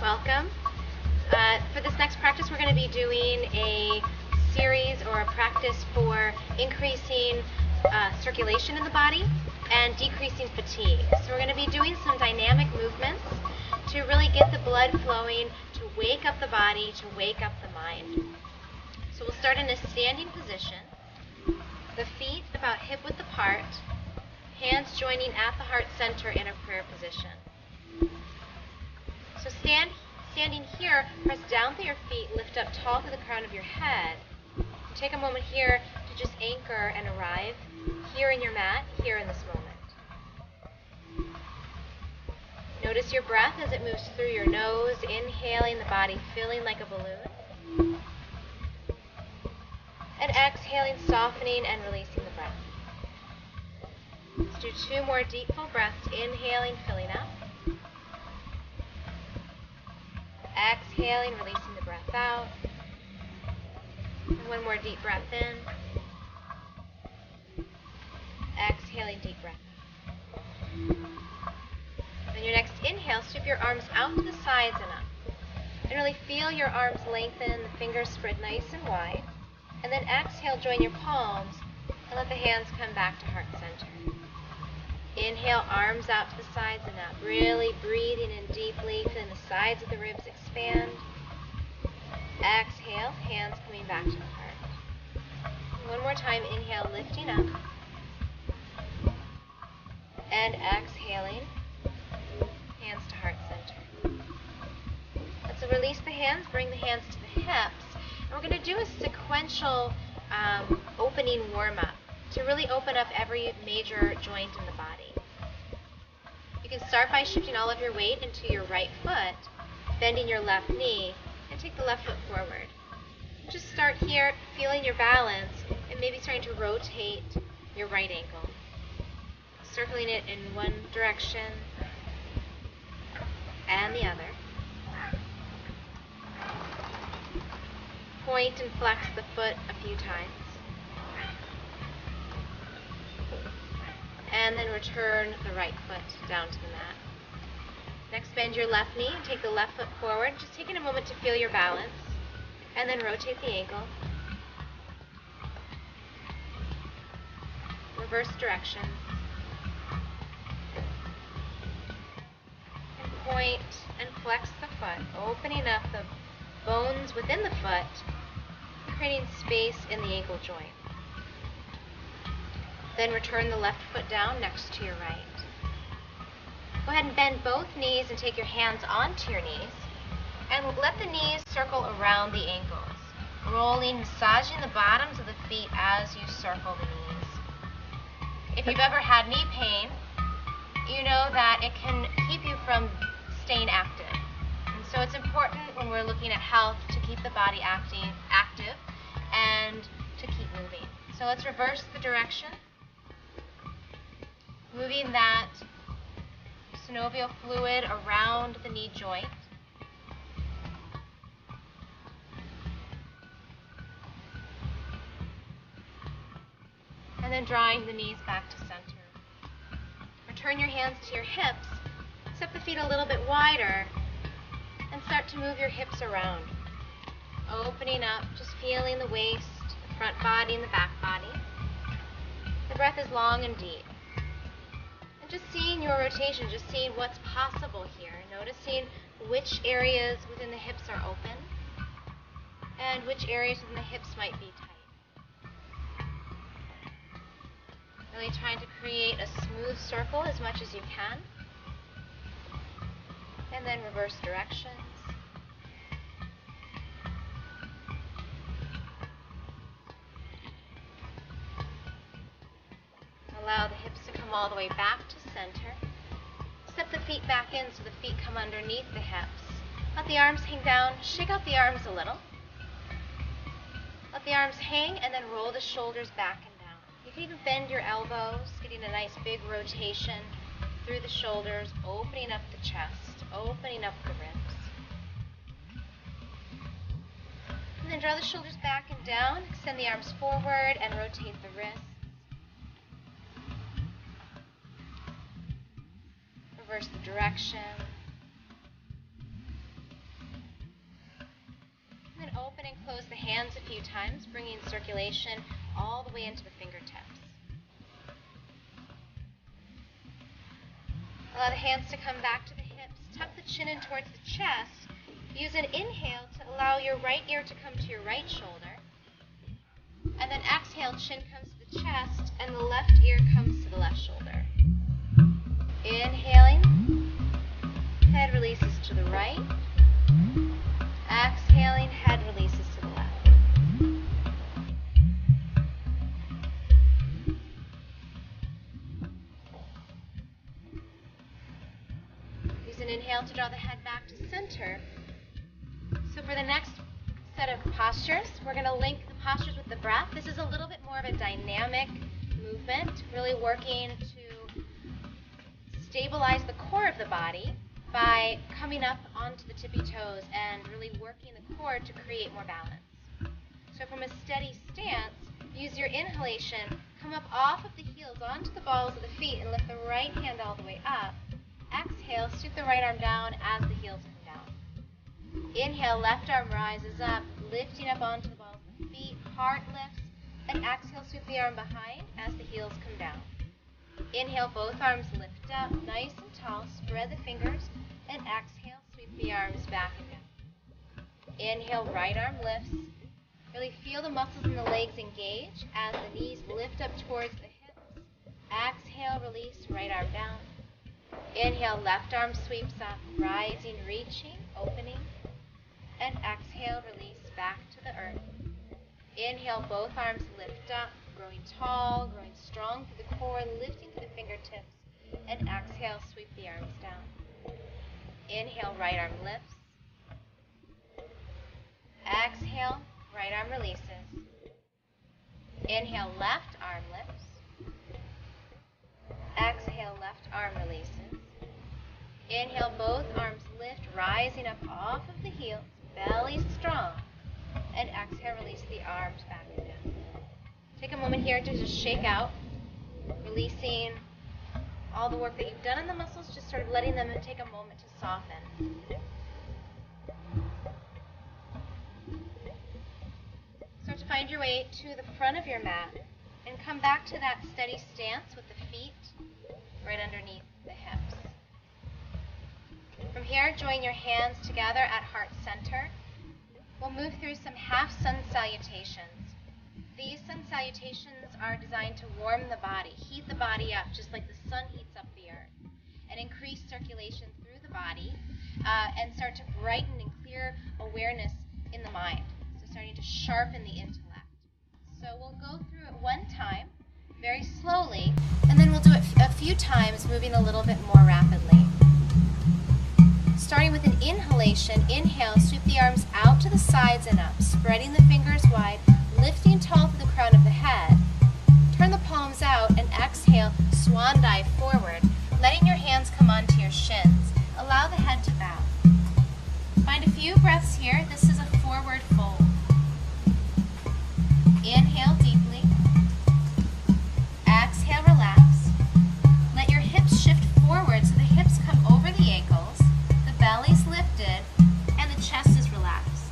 Welcome. For this next practice, we're going to be doing a series or a practice for increasing circulation in the body and decreasing fatigue. So we're going to be doing some dynamic movements to really get the blood flowing, to wake up the body, to wake up the mind. So we'll start in a standing position, the feet about hip-width apart, hands joining at the heart center in a prayer position. So standing here, press down through your feet, lift up tall to the crown of your head. Take a moment here to just anchor and arrive here in your mat, here in this moment. Notice your breath as it moves through your nose, inhaling the body, filling like a balloon. And exhaling, softening, and releasing the breath. Let's do 2 more deep, full breaths. Inhaling, filling up. Exhaling, releasing the breath out. And 1 more deep breath in. Exhaling, deep breath out. On your next inhale, sweep your arms out to the sides and up. And really feel your arms lengthen, the fingers spread nice and wide. And then exhale, join your palms, and let the hands come back to heart center. Inhale, arms out to the sides and up. Really breathing in deeply, feeling the sides of the ribs expand. Exhale, hands coming back to the heart. 1 more time, inhale, lifting up. And exhaling, hands to heart center. So release the hands, bring the hands to the hips. And we're going to do a sequential opening warm-up to really open up every major joint in the body. You can start by shifting all of your weight into your right foot, bending your left knee, and take the left foot forward. Just start here, feeling your balance, and maybe starting to rotate your right ankle. Circling it in one direction and the other. Point and flex the foot a few times. And then return the right foot down to the mat. Next, bend your left knee and take the left foot forward, just taking a moment to feel your balance. And then rotate the ankle. Reverse direction. And point and flex the foot, opening up the bones within the foot, creating space in the ankle joint. Then return the left foot down next to your right. Go ahead and bend both knees and take your hands onto your knees. And let the knees circle around the ankles, rolling, massaging the bottoms of the feet as you circle the knees. If you've ever had knee pain, you know that it can keep you from staying active. And so it's important when we're looking at health to keep the body active and to keep moving. So let's reverse the direction. Moving that synovial fluid around the knee joint. And then drawing the knees back to center. Return your hands to your hips. Step the feet a little bit wider. And start to move your hips around. Opening up, just feeling the waist, the front body, and the back body. The breath is long and deep. And just seeing your rotation, just seeing what's possible here. Noticing which areas within the hips are open and which areas within the hips might be tight. Really trying to create a smooth circle as much as you can. And then reverse directions. Allow the hips to come all the way back to center. Step the feet back in so the feet come underneath the hips. Let the arms hang down. Shake out the arms a little. Let the arms hang and then roll the shoulders back and down. You can even bend your elbows, getting a nice big rotation through the shoulders, opening up the chest, opening up the ribs. And then draw the shoulders back and down, extend the arms forward and rotate the wrists. Reverse the direction. open and close the hands a few times, bringing circulation all the way into the fingertips. Allow the hands to come back to the hips. Tuck the chin in towards the chest. Use an inhale to allow your right ear to come to your right shoulder. And then exhale, chin comes to the chest, and the left ear comes to the left shoulder. Inhaling, head releases to the right. Exhaling, head releases to the left. Use an inhale to draw the head back to center. So for the next set of postures, we're going to link the postures with the breath. This is a little bit more of a dynamic movement, really working to stabilize the core of the body by coming up onto the tippy toes and really working the core to create more balance. So from a steady stance, use your inhalation, come up off of the heels onto the balls of the feet and lift the right hand all the way up. Exhale, scoop the right arm down as the heels come down. Inhale, left arm rises up, lifting up onto the balls of the feet, heart lifts, and exhale, sweep the arm behind as the heels come down. Inhale, both arms lift up, nice and tall, spread the fingers, and exhale, sweep the arms back and down. Inhale, right arm lifts. Really feel the muscles in the legs engage as the knees lift up towards the hips. Exhale, release, right arm down. Inhale, left arm sweeps up, rising, reaching, opening. And exhale, release back to the earth. Inhale, both arms lift up, growing tall, growing strong through the core, lifting to the fingertips. And exhale, sweep the arms down. Inhale, right arm lifts. Exhale, right arm releases. Inhale, left arm lifts. Exhale, left arm releases. Inhale, both arms lift, rising up off of the heels, belly strong. And exhale, release the arms back and down. Take a moment here to just shake out, releasing all the work that you've done in the muscles, just sort of letting them take a moment to soften. Start to find your way to the front of your mat and come back to that steady stance with the feet right underneath the hips. From here, join your hands together at heart center. We'll move through some half sun salutations. These sun salutations are designed to warm the body, heat the body up, just like the sun heats up the earth, and increase circulation through the body, and start to brighten and clear awareness in the mind. So starting to sharpen the intellect. So we'll go through it one time, very slowly, and then we'll do it a few times, moving a little bit more rapidly. Starting with an inhalation, inhale, sweep the arms out to the sides and up, spreading the fingers wide, lifting tall through the crown of the head. Turn the palms out and exhale, swan dive forward, letting your hands come onto your shins. Allow the head to bow. Find a few breaths here. This is a forward fold. Inhale deeply. Exhale, relax. Let your hips shift forward so the hips come over the ankles, the belly's lifted, and the chest is relaxed.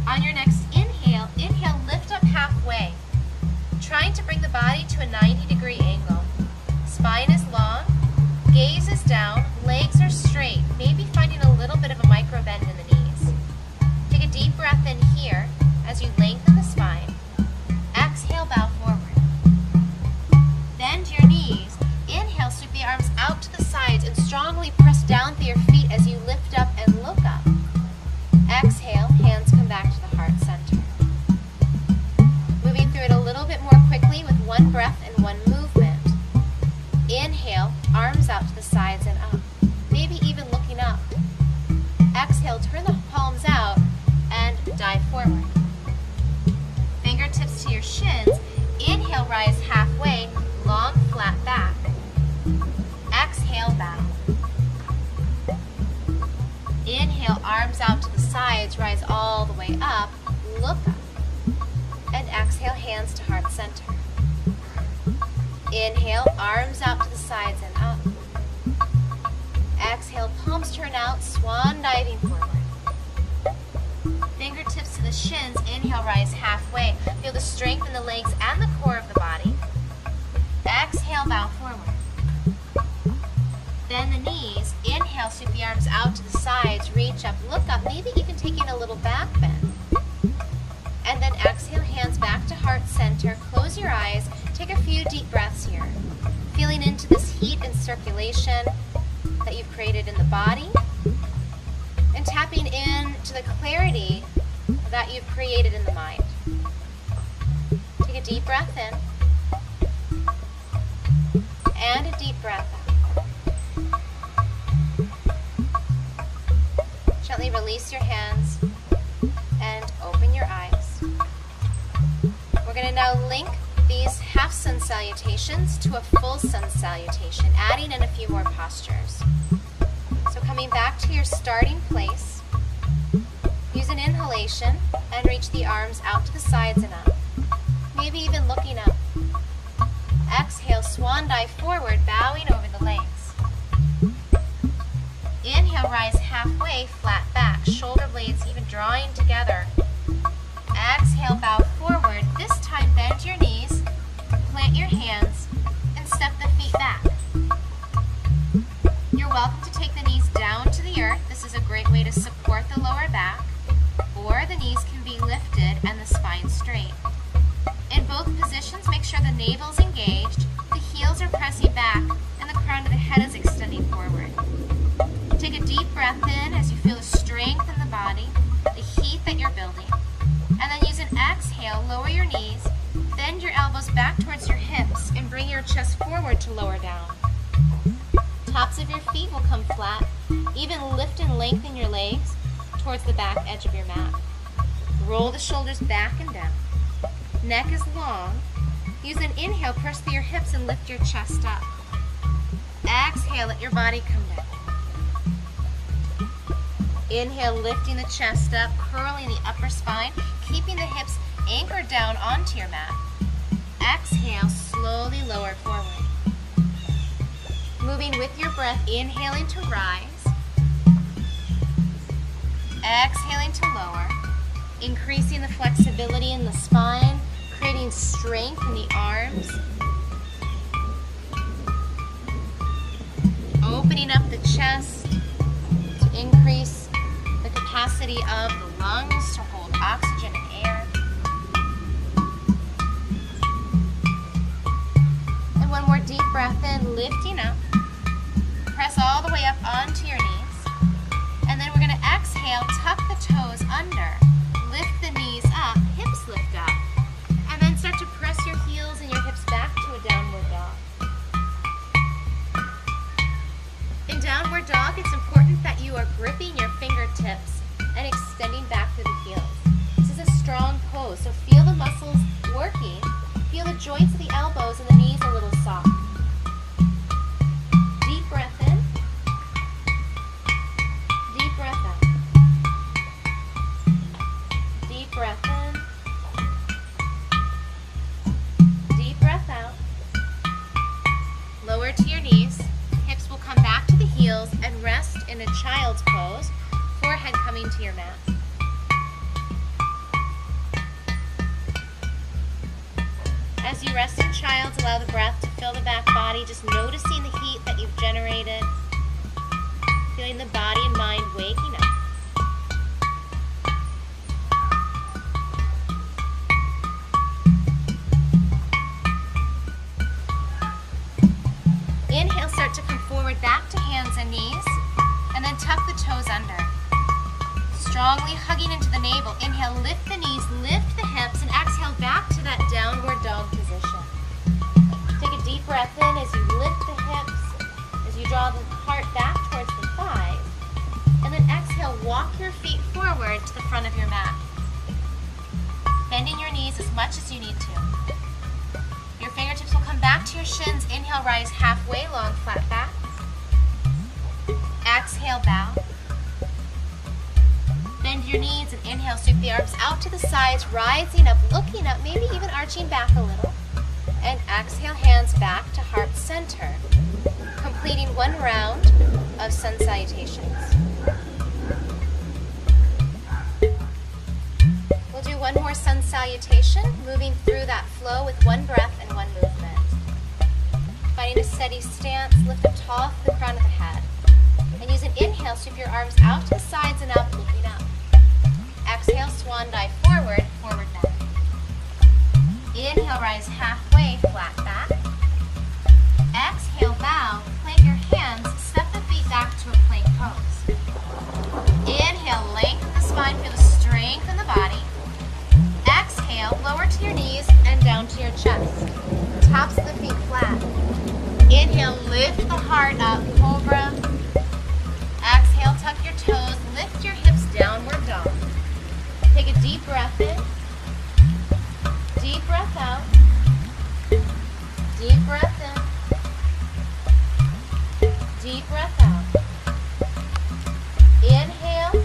On your next inhale, lift up halfway, trying to bring the body to a 90-degree angle. Spine is long, gaze is down, legs are straight, maybe finding a little bit of a micro bend in the knees. Take a deep breath in here as you lengthen the spine. Exhale, bow forward. Bend your knees. Inhale, sweep the arms out to the sides and strongly press down through your feet as you lift up and look up. Exhale, hands come back to the heart center. Moving through it a little bit more quickly with one breath and one movement. Inhale, arms out to the sides and up, maybe even looking up. Exhale, turn the palms out and dive forward. Fingertips to your shins. Inhale, rise halfway, long, flat back. Exhale, bow. Inhale, arms out to the sides, rise all the way up, look up. And exhale, hands to heart center. Inhale, arms out to the sides and up. Exhale, palms turn out, swan diving forward. Fingertips shins, inhale, rise halfway. Feel the strength in the legs and the core of the body. Exhale, bow forward. Bend the knees. Inhale, sweep the arms out to the sides, reach up, look up, maybe even taking a little back bend. And then exhale, hands back to heart center. Close your eyes. Take a few deep breaths here. Feeling into this heat and circulation that you've created in the body. And tapping in to the clarity that you've created in the mind. Take a deep breath in. And a deep breath out. Gently release your hands and open your eyes. We're going to now link these half sun salutations to a full sun salutation, adding in a few more postures. So coming back to your starting place, use an inhalation and reach the arms out to the sides and up, maybe even looking up. Exhale, swan dive forward, bowing over the legs. Inhale, rise halfway, flat back, shoulder blades even drawing together. Exhale, bow forward. This time, bend your knees, plant your hands, and step the feet back. You're welcome to take the knees down to the earth. This is a great way to support the lower back, or the knees can be lifted and the spine straight. In both positions, make sure the navel's engaged, the heels are pressing back, and the crown of the head is extending forward. Take a deep breath in as you feel the strength in the body, the heat that you're building. And then use an exhale, lower your knees, bend your elbows back towards your hips, and bring your chest forward to lower down. Tops of your feet will come flat. Even lift and lengthen your legs towards the back edge of your mat. Roll the shoulders back and down. Neck is long. Use an inhale, press through your hips and lift your chest up. Exhale, let your body come down. Inhale, lifting the chest up, curling the upper spine, keeping the hips anchored down onto your mat. Exhale, slowly lower forward. Moving with your breath, inhaling to rise. Exhaling to lower. Increasing the flexibility in the spine, creating strength in the arms. Opening up the chest to increase the capacity of the lungs to hold oxygen and air. And one more deep breath in, lifting up. Press all the way up onto your knees. And then we're going to exhale, tuck the toes under. Lift the knees up, hips lift up. And then start to press your heels and your hips back to a downward dog. In downward dog, it's important that you are gripping your fingertips and extending back through the heels. This is a strong pose, so feel the muscles working. Feel the joints of the elbows and the knees a little soft. Deep breath in. Deep breath out. Deep breath in. Deep breath out. Lower to your knees. Hips will come back to the heels and rest in a child's pose. Forehead coming to your mat. As you rest in child's, allow the breath to fill the back body, just noticing the heat that you've generated. Feeling the body and mind waking up. Inhale, start to come forward back to hands and knees, and then tuck the toes under. Strongly hugging into the navel. Inhale, lift the knees, lift the hips, and exhale back to that downward dog position. Take a deep breath in as you lift the hips, as you draw the heart back towards the thighs, and then exhale, walk your feet forward to the front of your mat. Bending your knees as much as you need to. Your fingertips will come back to your shins. Inhale, rise halfway, long, flat back. Exhale, bow. Bend your knees and inhale, sweep the arms out to the sides, rising up, looking up, maybe even arching back a little. And exhale, hands back to heart center, completing one round of sun salutations. more sun salutation, moving through that flow with one breath and one movement. Finding a steady stance, lift up tall to the crown of the head. And use an inhale, sweep your arms out to the sides and up, looking up. Exhale, swan dive forward, forward bend. Inhale, rise halfway, flat back. Exhale, bow, plant your hands, step the feet back to a plank pose. Inhale, lengthen the spine, feel the strength in the body. Exhale, lower to your knees and down to your chest. Tops of the feet flat. Inhale, lift the heart up, cobra. Exhale, tuck your toes, lift your hips, downward dog. Take a deep breath in. Deep breath out. Deep breath in. Deep breath out. Inhale.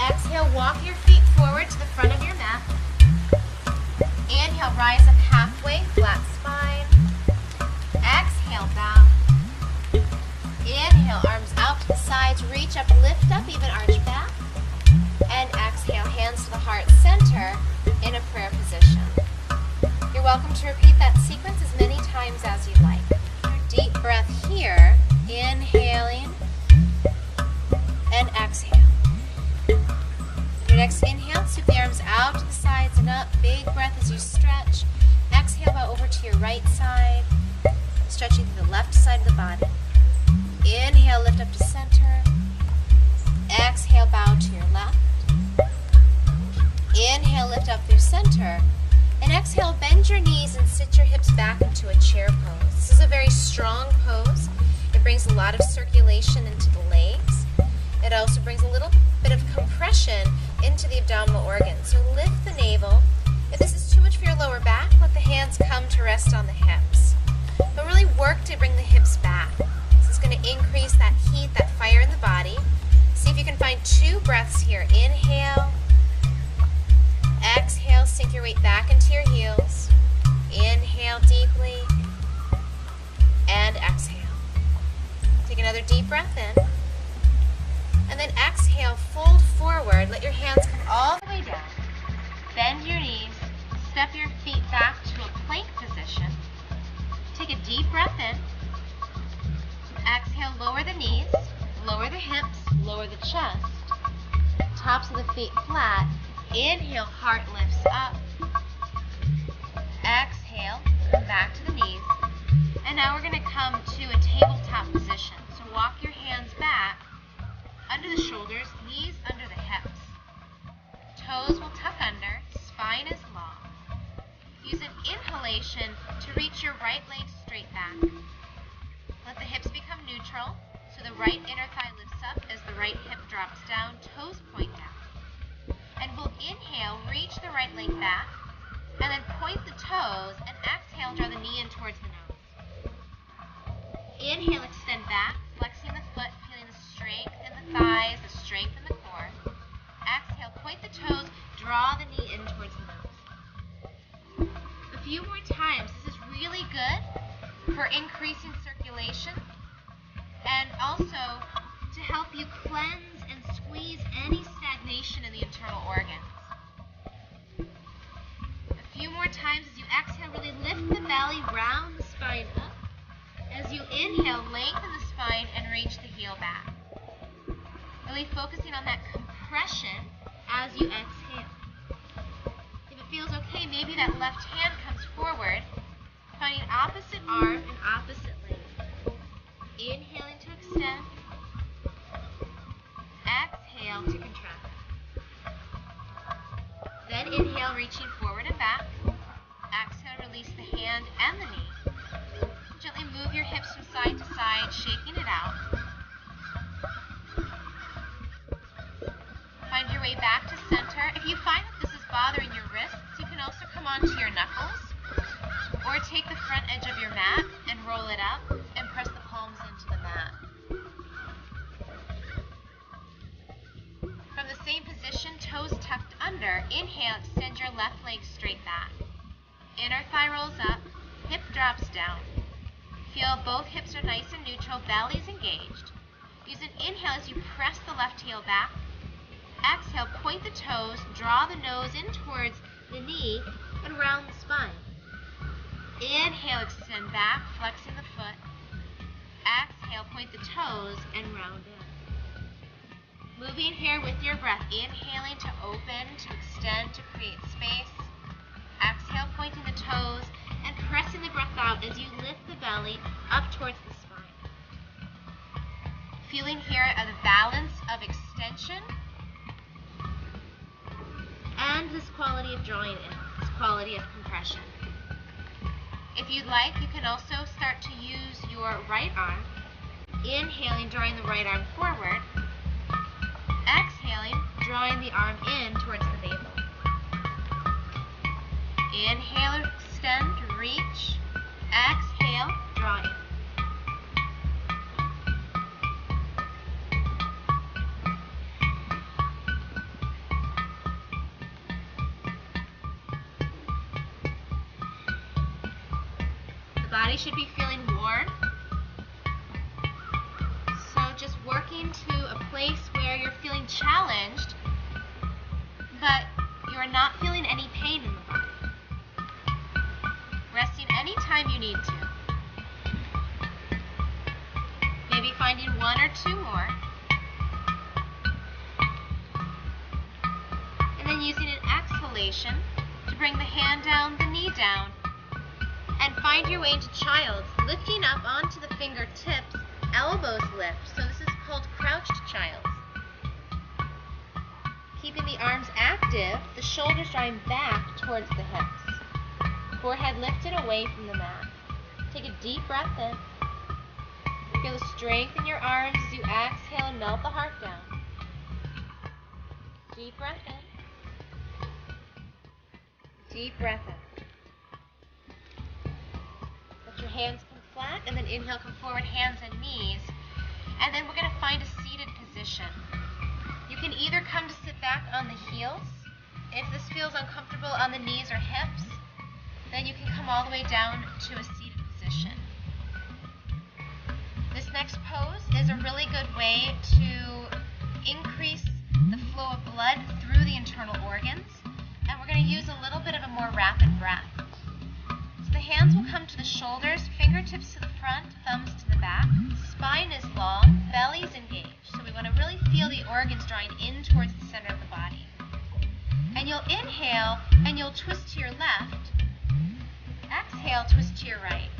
Exhale, walk your feet forward to the front of your mat. Inhale, rise up halfway, flat spine. Exhale, bow. Inhale, arms out to the sides, reach up, lift up, even arch back. And exhale, hands to the heart center in a prayer position. You're welcome to repeat that sequence as many times as you'd like. Deep breath here, inhaling and exhale. Your next inhale, sweep the arms out to the sides and up. Big breath as you stretch. Exhale, bow over to your right side, stretching to the left side of the body. Inhale, lift up to center. Exhale, bow to your left. Inhale, lift up through center. And exhale, bend your knees and sit your hips back into a chair pose. This is a very strong pose. It brings a lot of circulation into the legs. It also brings a little bit of compression into the abdominal organs. So lift the navel. If this is too much for your lower back, let the hands come to rest on the hips. But really work to bring the hips back. This is going to increase that heat, that fire in the body. See if you can find 2 breaths here. Inhale. Exhale, sink your weight back into your heels. Inhale deeply. And exhale. Take another deep breath in. And then exhale, fold forward. Let your hands come all the way down. Bend your knees. Step your feet back to a plank position. Take a deep breath in. Exhale, lower the knees, lower the hips, lower the chest. Tops of the feet flat. Inhale, heart lifts up. Exhale, come back to the knees. And now we're going to come to a tabletop position. So walk your hands back under the shoulders, knees under the hips. Toes will tuck under, spine is long. Use an inhalation to reach your right leg straight back. Let the hips become neutral, so the right inner thigh lifts up as the right hip drops down, toes point down. And we'll inhale, reach the right leg back, and then point the toes, and exhale, draw the knee in towards the nose. Inhale, extend back, flexing the foot, feeling the strength in the thighs, the strength in the core. Exhale, point the toes, draw the knee in towards the nose. A few more times. This is really good for increasing circulation and also to help you cleanse and squeeze any stagnation in the internal organs. A few more times as you exhale, really lift the belly, round the spine up. As you inhale, lengthen the spine and reach the heel back. Really focusing on that compression as you exhale. If it feels okay, maybe that left hand comes forward, finding opposite arm and opposite leg. Inhaling to extend. Exhale to contract. Then inhale, reaching forward and back. Exhale, release the hand and the knee. Gently move your hips from side to side, shaking it out. Find your way back to center. If you find that this is bothering your wrists, you can also come onto your knuckles or take the front edge of your mat and roll it up and press the palms into the mat. From the same position, toes tucked under, inhale, extend your left leg straight back. Inner thigh rolls up, hip drops down. Feel both hips are nice and neutral, belly's engaged. Use an inhale as you press the left heel back. Exhale, point the toes, draw the nose in towards the knee, and round the spine. Inhale, extend back, flexing the foot. Exhale, point the toes, and round in. Moving here with your breath, inhaling to open, to extend, to create space. Exhale, pointing the toes, and pressing the breath out as you lift the belly up towards the spine. Feeling here the balance of extension and this quality of drawing in, this quality of compression. If you'd like, you can also start to use your right arm. Inhaling, drawing the right arm forward. Exhaling, drawing the arm in towards the navel. Inhale, extend, reach. Exhale, draw in. The body should be feeling warm. So just working to a place where you're feeling challenged, but you're not feeling any pain in the body. Resting anytime you need to. Maybe finding one or two more. And then using an exhalation to bring the hand down, the knee down, and find your way into child's, lifting up onto the fingertips, elbows lift. So this is called crouched child's. Keeping the arms active, the shoulders drawing back towards the hips. Forehead lifted away from the mat. Take a deep breath in. Feel the strength in your arms as you exhale and melt the heart down. Deep breath in. Deep breath in. Let your hands come flat, and then inhale, come forward, hands and knees. And then we're going to find a seated position. You can either come to sit back on the heels. If this feels uncomfortable on the knees or hips, then you can come all the way down to a seated position. This next pose is a really good way to increase the flow of blood through the internal organs, and we're going to use a little bit of a more rapid breath. So the hands will come to the shoulders, fingertips to the front, thumbs to the back. Spine is long, belly is engaged, so we want to really feel the organs drawing in towards the center of the body. And you'll inhale, and you'll twist to your left. Exhale, twist to your right.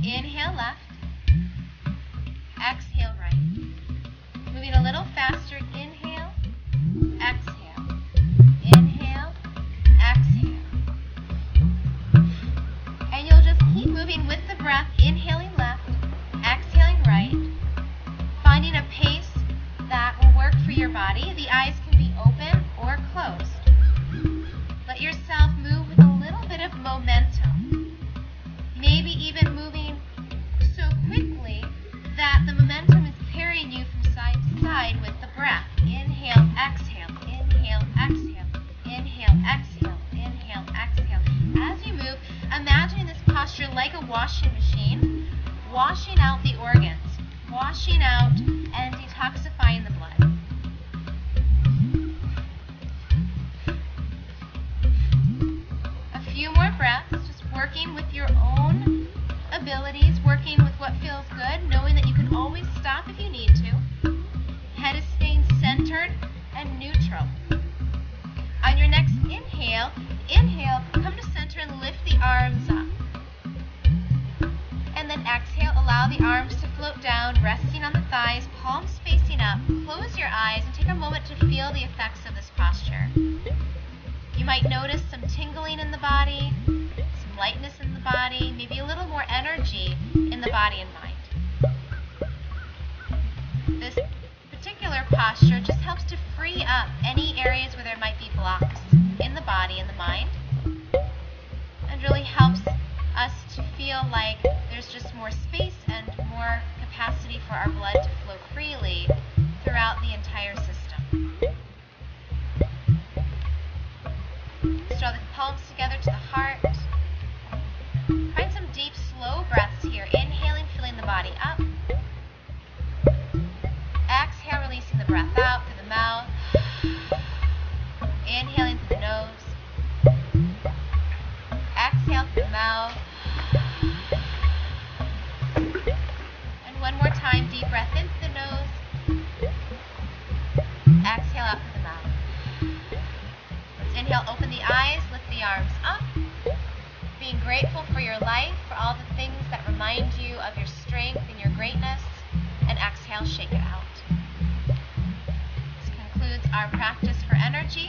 Inhale, left. Exhale, right. Moving a little faster. Inhale, exhale. Inhale, exhale. And you'll just keep moving with the breath, inhaling left, exhaling right, finding a pace that will work for your body. The eyes can be open or closed. Let yourself move with a little bit of momentum. Maybe even moving so quickly that the momentum is carrying you from side to side with the breath. Inhale, exhale, inhale, exhale, inhale, exhale, inhale, exhale. As you move, imagining this posture like a washing machine, washing out the organs, washing out and detoxifying the blood. A few more breaths, just working with your own abilities, working with what feels good, knowing that you can always stop if you need to. Head is staying centered and neutral. On your next inhale, come to center and lift the arms up. And then exhale, allow the arms to float down, resting on the thighs, palms facing up. Close your eyes and take a moment to feel the effects of this posture. You might notice some tingling in the body, some lightness in the body, maybe a little more energy in the body and mind. This particular posture just helps to free up any areas where there might be blocks in the body and the mind, and really helps us to feel like there's just more space and more capacity for our blood to flow freely throughout the entire system. Let's draw the palms together to the heart. Find some deep, slow breaths here. Inhaling, filling the body up. Exhale, releasing the breath out through the mouth. open the eyes, lift the arms up. Being grateful for your life, for all the things that remind you of your strength and your greatness. And exhale, shake it out. This concludes our practice for energy.